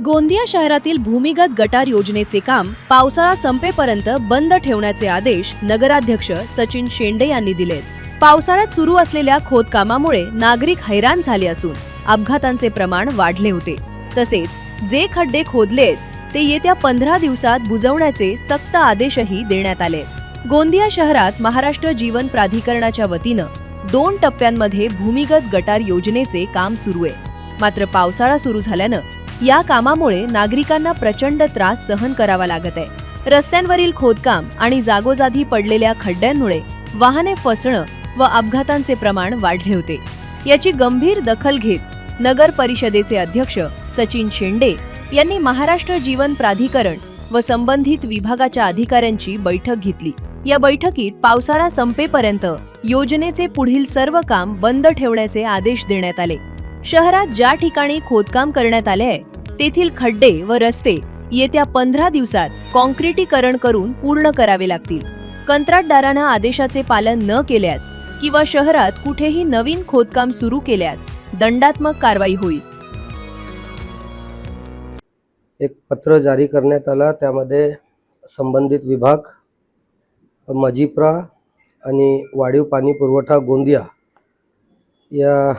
गोंदिया शहरातील भूमिगत गटार योजनेचे काम पावसाळा संपेपर्यंत बंद ठेवण्याचे आदेश नगराध्यक्ष सचिन शेंडे यांनी दिलेत। पावसाळ्यात सुरू असलेल्या खोदकामामुळे नागरिक हैराण झाले असून अपघातांचे प्रमाण वाढले होते। तसेच जे खड्डे खोदलेत ते येत्या 15 दिवसात बुजवण्याचे सक्त आदेशही देण्यात आले। गोंदिया शहरात महाराष्ट्र जीवन प्राधिकरणाच्या वतीनं 2 टप्प्यांमध्ये भूमिगत गटार योजनेचे काम सुरू आहे। मात्र पावसाळा सुरू झाल्यानं या कामामुळे नागरिकांना प्रचंड त्रास सहन करावा लागत आहे। रस्त्यांवरील खोदकाम आणि जागोजागी पडलेल्या खड्ड्यांमुळे वाहने फसणं व अपघातांचे प्रमाण वाढले होते। याची गंभीर दखल घेत नगर परिषदेचे अध्यक्ष सचिन शेंडे यांनी महाराष्ट्र जीवन प्राधिकरण व संबंधित विभागाच्या अधिकाऱ्यांची बैठक घेतली। या बैठकीत पावसाळा संपेपर्यंत योजनेचे पुढील सर्व काम बंद ठेवण्याचे आदेश देण्यात आले। शहरात ज्या ठिकाणी खोदकाम करण्यात आले आहे तेथील खड्डे व रस्ते येत्या 15 दिवसात काँक्रिटीकरण करून पूर्ण करावे लागतील। कंत्राटदारांना आदेशाचे पालन न केल्यास किंवा शहरात कुठेही नवीन खोदकाम सुरू केल्यास दंडात्मक कारवाई होईल। एक पत्र जारी करण्यात आला, त्यामध्ये संबंधित विभाग मजिप्रा आणि वाढीव पाणी पुरवठा गोंदिया या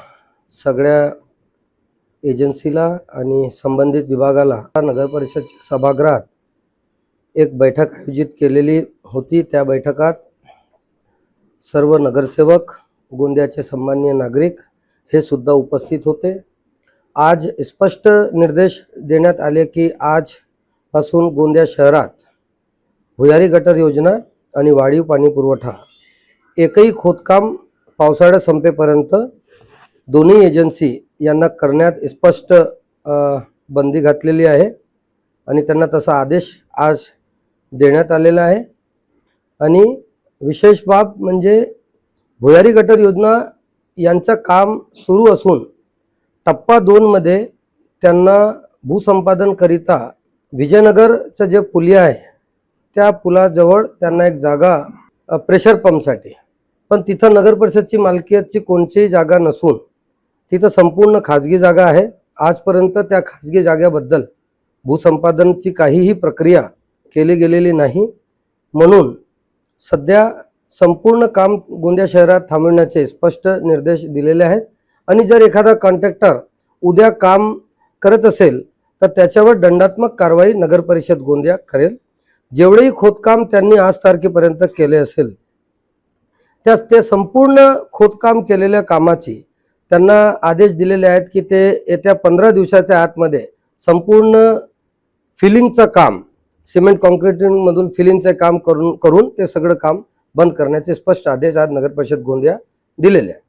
सगळ्या एजन्सीला आणि संबंधित विभागाला नगर परिषद सभागृहात एक बैठक आयोजित केलेली होती। त्या बैठकात सर्व नगरसेवक, गोंदियाचे सन्माननीय नागरिक हे सुद्धा उपस्थित होते। आज स्पष्ट निर्देश देण्यात आले की आजपासून गोंदिया शहरात भुयारी गटर योजना आणि वाढीव पाणी पुरवठा एकही खोदकाम पावसाळा संपेपर्यंत दोन्ही एजन्सी यांना करण्यात स्पष्ट बंदी घातलेली आहे आणि त्यांना तसा आदेश आज देण्यात आलेला आहे। आणि विशेष बाब म्हणजे भुयारी गटर योजना यांचं काम सुरू असून टप्पा 2 मध्ये त्यांना भूसंपादन करिता विजयनगरचं जे पुलिया आहे त्या पुलाजवळ त्यांना एक जागा प्रेशर पंपसाठी, पण तिथं नगर परिषदची मालकीची कोणतीही जागा नसून तिथं संपूर्ण खाजगी जागा आहे। आजपर्यंत त्या खाजगी जागेबद्दल भूसंपादनची काहीही प्रक्रिया केली गेलेली नाही, म्हणून सध्या संपूर्ण काम गोंदिया शहरात थांबवण्याचे स्पष्ट निर्देश दिलेले आहेत। आणि जर एखादा कॉन्ट्रॅक्टर उद्या काम करत असेल तर त्याच्यावर दंडात्मक कारवाई नगर परिषद गोंदिया करेल। जेवढेही खोदकाम त्यांनी आज तारखेपर्यंत केले असेल ते संपूर्ण खोदकाम केलेल्या कामाची त्यांना आदेश दिलेले आहेत की ते येत्या 15 दिवसाच्या आतमध्ये संपूर्ण फिलिंगचं काम, सिमेंट कॉन्क्रीटिंग मधून फिलिंगचं काम करून ते सगळं काम बंद करण्याचे स्पष्ट आदेश आज नगर परिषद गोंदिया दिलेले आहेत।